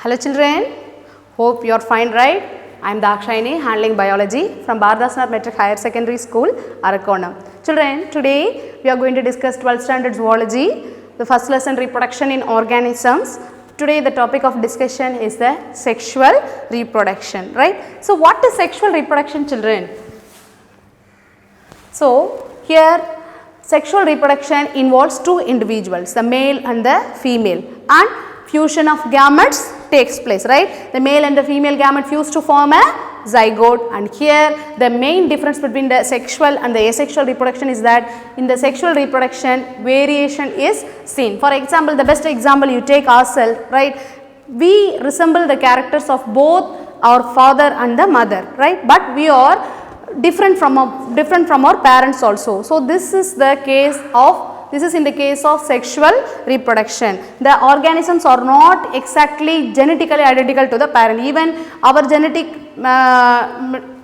Hello children, hope you are fine, right? I am Dakshayani, handling biology from Bardhasanath Metric Higher Secondary School, Arakonam. Children, today we are going to discuss 12th standard zoology, the first lesson reproduction in organisms. Today the topic of discussion is the sexual reproduction, right? So what is sexual reproduction, children? So here sexual reproduction involves two individuals, the male and the female, and fusion of gametes takes place, right? The male and the female gamete fuse to form a zygote, and here the main difference between the sexual and the asexual reproduction is that in the sexual reproduction variation is seen. For example, the best example you take ourselves, right? We resemble the characters of both our father and the mother, right? But we are different from our parents also. So this is the case of in the case of sexual reproduction. The organisms are not exactly genetically identical to the parent. Even our genetic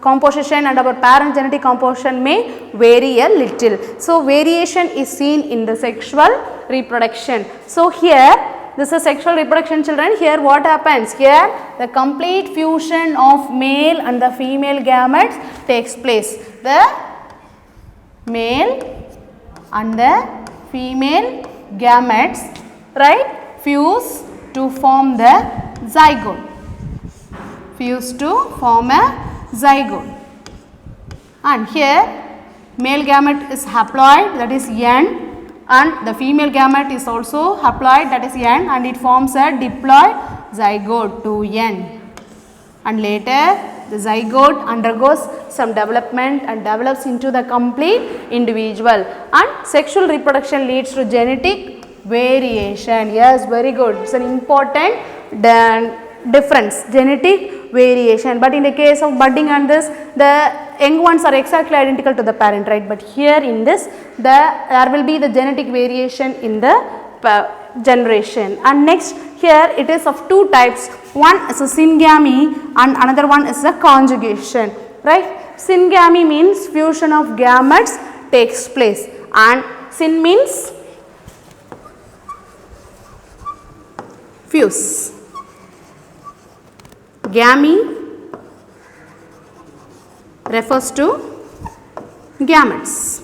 composition and our parent genetic composition may vary a little. So variation is seen in the sexual reproduction. So here this is sexual reproduction, children. Here what happens? Here the complete fusion of male and the female gametes takes place. The male and the female gametes, right, fuse to form the zygote. Fuse to form a zygote. And here male gamete is haploid, that is N, and the female gamete is also haploid, that is N, and it forms a diploid zygote to N. And later the zygote undergoes some development and develops into the complete individual, and sexual reproduction leads to genetic variation. Yes, very good. It's an important difference, genetic variation. But in the case of budding and this, the young ones are exactly identical to the parent, right? But here in this, there will be the genetic variation in the generation. And next, here it is of two types. One is a syngamy and another one is a conjugation, right? Syngamy means fusion of gametes takes place, and syn means fuse. Gamy refers to gametes.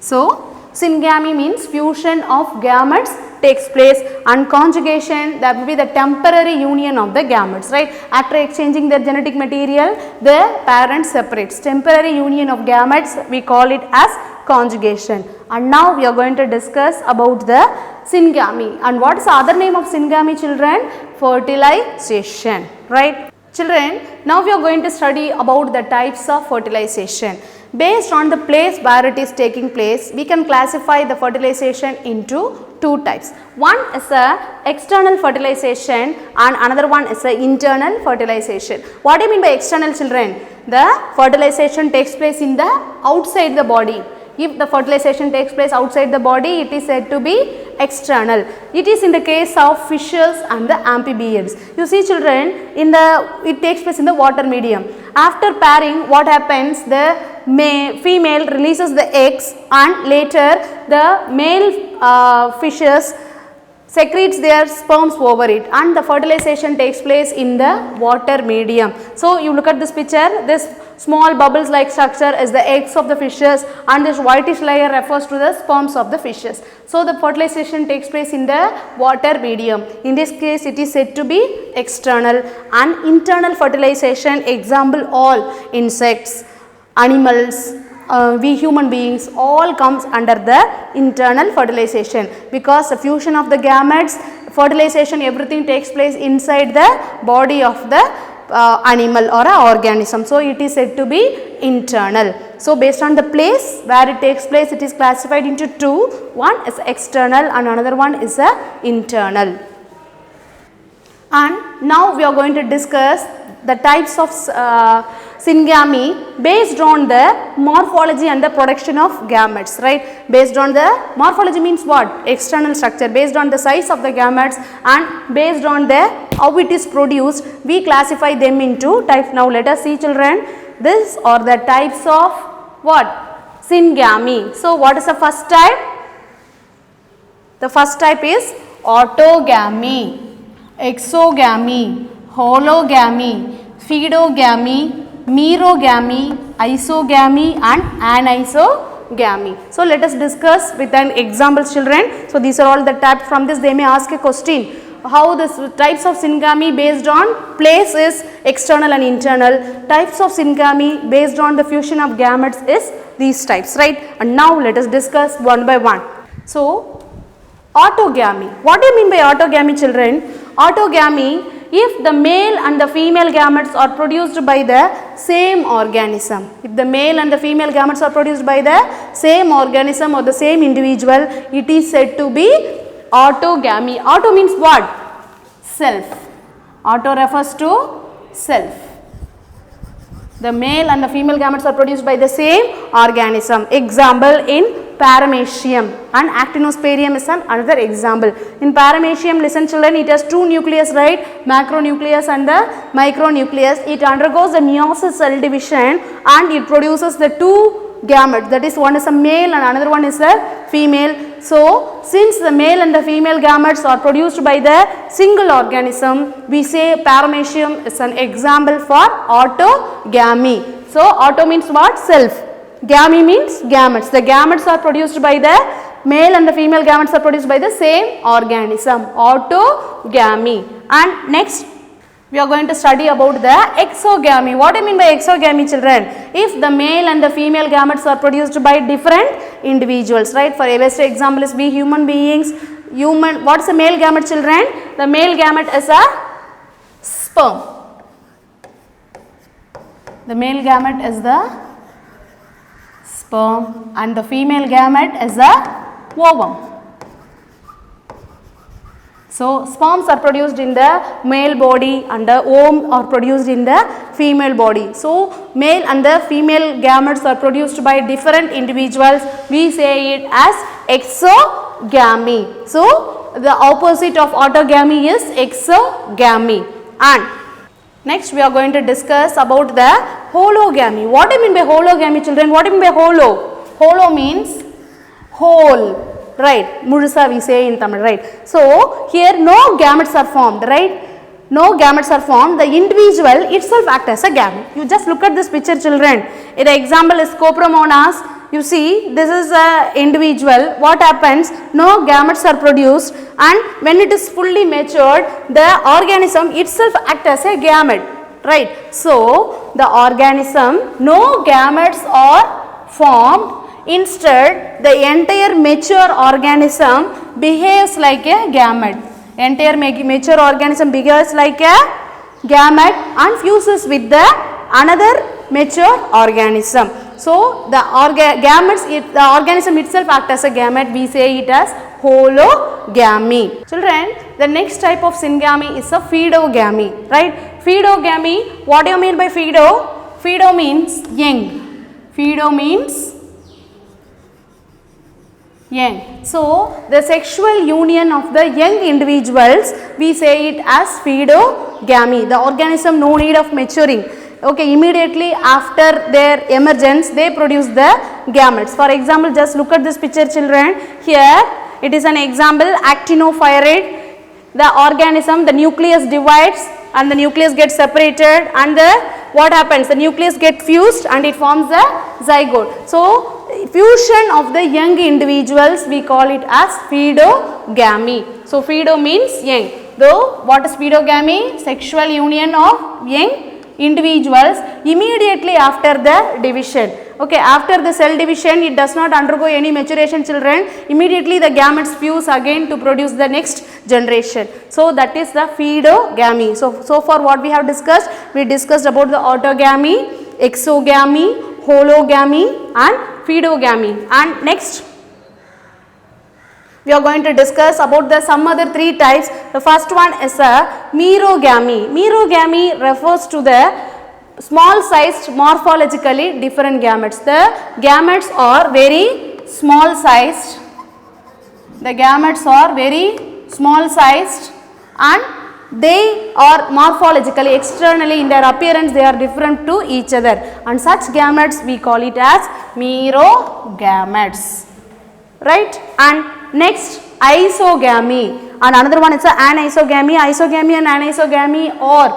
So syngamy means fusion of gametes takes place, and conjugation, that will be the temporary union of the gametes, right? After exchanging their genetic material, the parent separates. Temporary union of gametes, we call it as conjugation. And now we are going to discuss about the syngamy. And what is the other name of syngamy, children? Fertilization, right? Children, now we are going to study about the types of fertilization. Based on the place where it is taking place, we can classify the fertilization into two types. One is a external fertilization and another one is a internal fertilization. What do you mean by external, children? The fertilization takes place in the outside the body. If the fertilization takes place outside the body, it is said to be external. It is in the case of fishes and the amphibians. You see, children, it takes place in the water medium. After pairing, what happens? The female releases the eggs, and later the male fishes secretes their sperms over it, and the fertilization takes place in the water medium. So you look at this picture, this small bubbles like structure is the eggs of the fishes, and this whitish layer refers to the sperms of the fishes. So the fertilization takes place in the water medium. In this case, it is said to be external. And internal fertilization, example all insects, animals, we human beings, all comes under the internal fertilization, because the fusion of the gametes, fertilization, everything takes place inside the body of the animal or a organism. So it is said to be internal. So based on the place where it takes place, it is classified into two. One is external and another one is internal. And now we are going to discuss the types of syngamy based on the morphology and the production of gametes, right? Based on the morphology means what? External structure. Based on the size of the gametes and based on the how it is produced, we classify them into types. Now let us see, children. These are the types of what? Syngamy. So what is the first type? The first type is autogamy. exogamy, hologamy, pseudogamy, merogamy, isogamy and anisogamy. So let us discuss with an example, children. So these are all the types. From this they may ask a question. How the types of syngamy based on place is external and internal. Types of syngamy based on the fusion of gametes is these types, right? And now let us discuss one by one. So autogamy. What do you mean by autogamy, children? Autogamy, if the male and the female gametes are produced by the same organism. If the male and the female gametes are produced by the same organism or the same individual, it is said to be autogamy. Auto means what? Self. Auto refers to self. The male and the female gametes are produced by the same organism. Example in paramecium, and actinosporium is another example. In paramecium, listen children, it has two nucleus, right? Macronucleus and the micronucleus. It undergoes the meiosis cell division and it produces the two gametes, that is, one is a male and another one is a female. So since the male and the female gametes are produced by the single organism, we say paramecium is an example for autogamy. So auto means what? Self. Gamy means gametes. The gametes are produced by the male and the female gametes are produced by the same organism. Autogamy. And next we are going to study about the exogamy. What do you mean by exogamy, children? If the male and the female gametes are produced by different individuals, right? For a best example is we human beings. What is a male gamete, children? The male gamete is a sperm. The male gamete is the sperm and the female gamete is a ovum. So sperms are produced in the male body and the ovum are produced in the female body. So male and the female gametes are produced by different individuals. We say it as exogamy. So the opposite of autogamy is exogamy. And next we are going to discuss about the hologamy. What do you mean by hologamy, children? What do you mean by holo? Holo means whole. Right, Murusa we say in Tamil, right? So here no gametes are formed, right? No gametes are formed. The individual itself acts as a gamete. You just look at this picture, children. The example is Copromonas. You see, this is a individual. What happens? No gametes are produced, and when it is fully matured, the organism itself acts as a gamete, right? So the organism, no gametes are formed. Instead, the entire mature organism behaves like a gamete. Entire mature organism behaves like a gamete and fuses with the another mature organism. So the the organism itself acts as a gamete. We say it as hologamy. Children, the next type of syngamy is a pseudogamy, right? Pseudogamy. What do you mean by pseudo? Pseudo means young. Pseudo means young. So the sexual union of the young individuals, we say it as pseudogamy. The organism no need of maturing. Okay, immediately after their emergence, they produce the gametes. For example, just look at this picture, children. Here it is an example, actinophyrid. The organism, the nucleus divides and the nucleus gets separated, and what happens? The nucleus gets fused and it forms the zygote. So fusion of the young individuals, we call it as pseudogamy. So pseudo means young. Though what is pseudogamy? Sexual union of young individuals immediately after the division. Okay, after the cell division, it does not undergo any maturation, children. Immediately the gametes fuse again to produce the next generation. So that is the pseudogamy. So far what we have discussed, we discussed about the autogamy, exogamy, hologamy and pseudogamy. And next we are going to discuss about the some other three types. The first one is a merogamy. Merogamy refers to the small sized morphologically different gametes. The gametes are very small sized. The gametes are very small sized and they are morphologically, externally in their appearance, they are different to each other, and such gametes we call it as merogametes, right? And next, isogamy. and another one is anisogamy. Isogamy and anisogamy are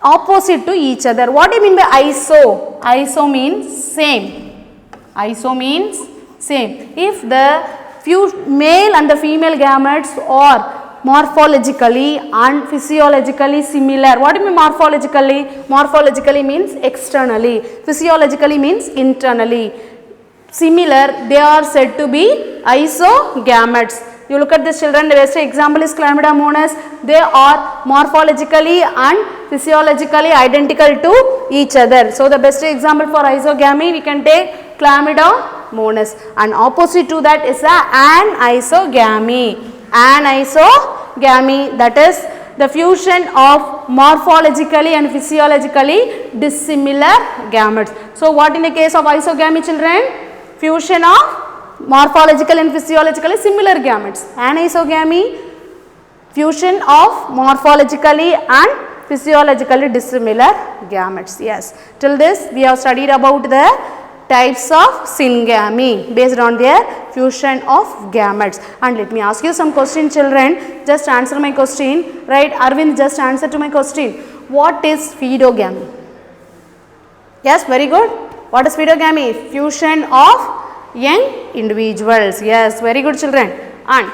opposite to each other. What do you mean by iso? Iso means same. Iso means same. If the male and the female gametes are morphologically and physiologically similar. What do you mean morphologically? Morphologically means externally. Physiologically means internally. Similar, they are said to be isogametes. You look at this children, the best example is Chlamydia monas. They are morphologically and physiologically identical to each other. So, the best example for isogamy we can take Chlamydia monas, and opposite to that is anisogamy. Anisogamy, that is the fusion of morphologically and physiologically dissimilar gametes. So, what in the case of isogamy children? Fusion of morphological and physiologically similar gametes. Anisogamy, fusion of morphologically and physiologically dissimilar gametes. Yes, till this we have studied about the types of syngamy based on their fusion of gametes. And let me ask you some question children, just answer my question, right? Arvind, just answer to my question. What is phaidogamy? Yes, very good. What is phaidogamy? Fusion of young individuals. Yes, very good children. And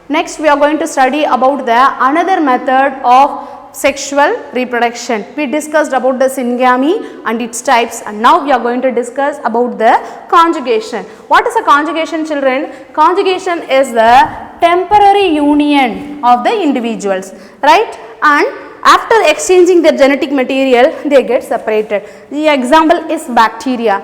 next we are going to study about the another method of sexual reproduction. We discussed about the syngamy and its types, and now we are going to discuss about the conjugation. What is a conjugation children? Conjugation is the temporary union of the individuals, right? And after exchanging their genetic material, they get separated. The example is bacteria.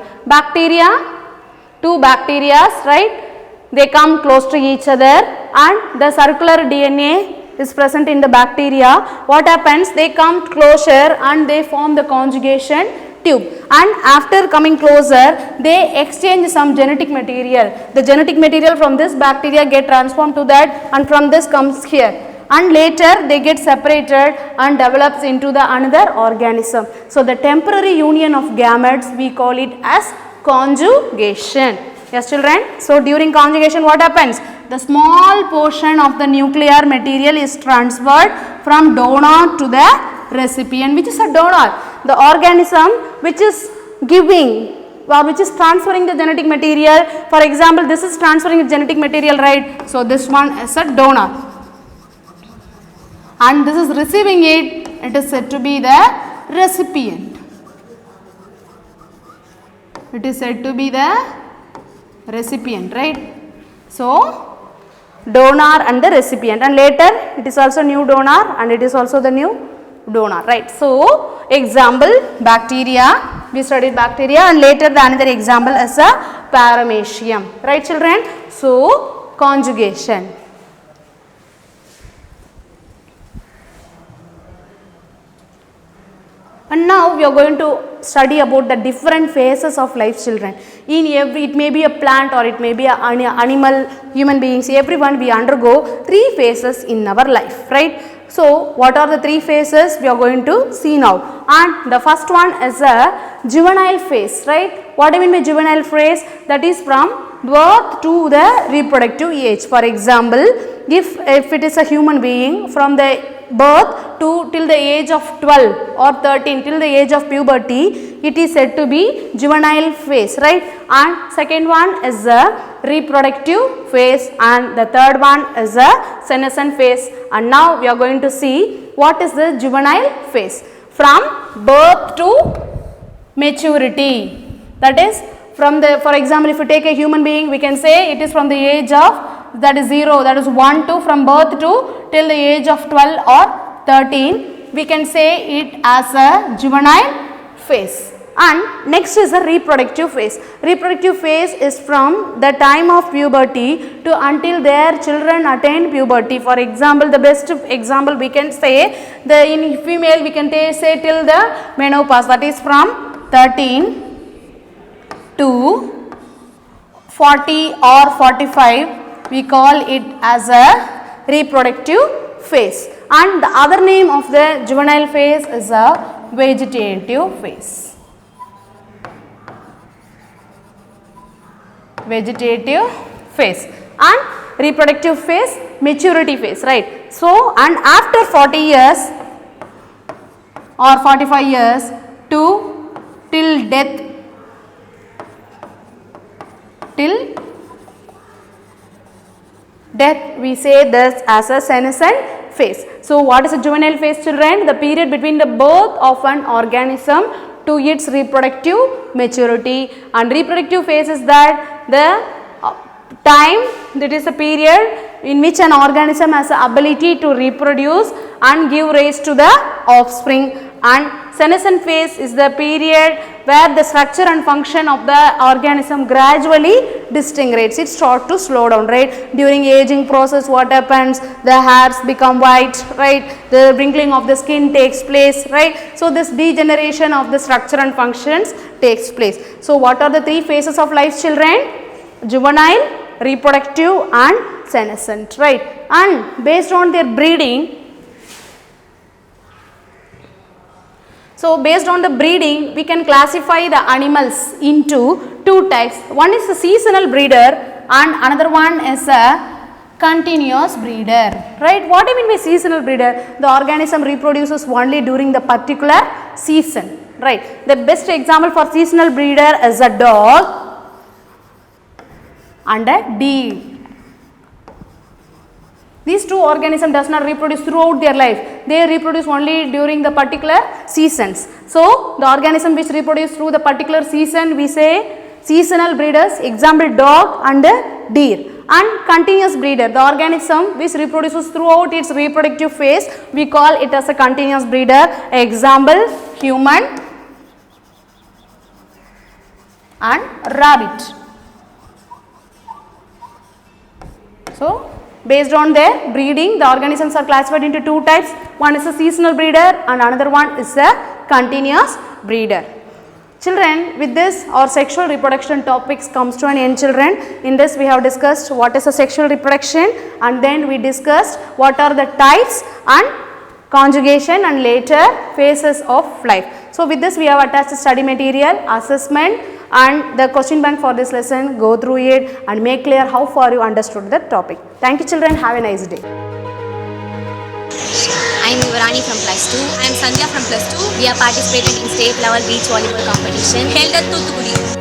Two bacteria, right? They come close to each other and the circular DNA is present in the bacteria. What happens? They come closer and they form the conjugation tube, and after coming closer they exchange some genetic material. The genetic material from this bacteria get transformed to that, and from this comes here, and later they get separated and develops into the another organism. So, the temporary union of gametes we call it as conjugation. Yes children. So, during conjugation what happens? The small portion of the nuclear material is transferred from donor to the recipient. Which is a donor? The organism which is giving or which is transferring the genetic material. For example, this is transferring the genetic material, right? So, this one is a donor, and this is receiving it. It is said to be the recipient. It is said to be the recipient, right? So, donor and the recipient, and later it is also new donor and it is also the new donor, right? So, example bacteria, we studied bacteria, and later the another example is a paramecium, right children? So, conjugation. And now we are going to study about the different phases of life children. In every, it may be a plant or it may be an animal, human beings, everyone we undergo 3 phases in our life, right? So, what are the 3 phases we are going to see now? And the first one is a juvenile phase, right? What do you mean by juvenile phase? That is from birth to the reproductive age. For example, if it is a human being, from the birth to till the age of 12 or 13, till the age of puberty, it is said to be juvenile phase, right? And second one is the reproductive phase, and the third one is the senescent phase. And now we are going to see what is the juvenile phase. From birth to maturity, that is from the, for example, if you take a human being, we can say it is from the age of, that is 0, that is 1 to, from birth to till the age of 12 or 13, we can say it as a juvenile phase. And next is the reproductive phase. Reproductive phase is from the time of puberty to until their children attain puberty. For example, the best example we can say, the in female we can say till the menopause, that is from 13 to 40 or 45, we call it as a reproductive phase. And the other name of the juvenile phase is a vegetative phase. Vegetative phase. And reproductive phase, maturity phase, right? So, and after 40 years or 45 years to till death, we say this as a senescent phase. So, what is a juvenile phase, children? The period between the birth of an organism to its reproductive maturity, and reproductive phase is that the time, that is a period in which an organism has the ability to reproduce and give rise to the offspring, and senescent phase is the period where the structure and function of the organism gradually disintegrates. It starts to slow down, right? During aging process, what happens? The hairs become white, right? The wrinkling of the skin takes place, right? So, this degeneration of the structure and functions takes place. So, what are the three phases of life, children? Juvenile, reproductive and senescent, right? And based on their breeding, so based on the breeding, we can classify the animals into two types. One is a seasonal breeder and another one is a continuous breeder, right? What do you mean by seasonal breeder? The organism reproduces only during the particular season, right? The best example for seasonal breeder is a dog and a deer. These two organisms does not reproduce throughout their life. They reproduce only during the particular seasons. So, the organism which reproduce through the particular season, we say seasonal breeders, example dog and deer. And continuous breeder, the organism which reproduces throughout its reproductive phase, we call it as a continuous breeder, example human and rabbit. So, based on their breeding, the organisms are classified into two types. One is a seasonal breeder and another one is a continuous breeder. Children, with this our sexual reproduction topics comes to an end, children. In this we have discussed what is a sexual reproduction, and then we discussed what are the types and conjugation and later phases of life. So, with this we have attached study material, assessment and the question bank for this lesson. Go through it and make clear how far you understood the topic. Thank you, children. Have a nice day. I am Yuvarani from plus 2. I am Sandhya from plus 2. We are participated in state level beach volleyball competition held at Thuthukudi.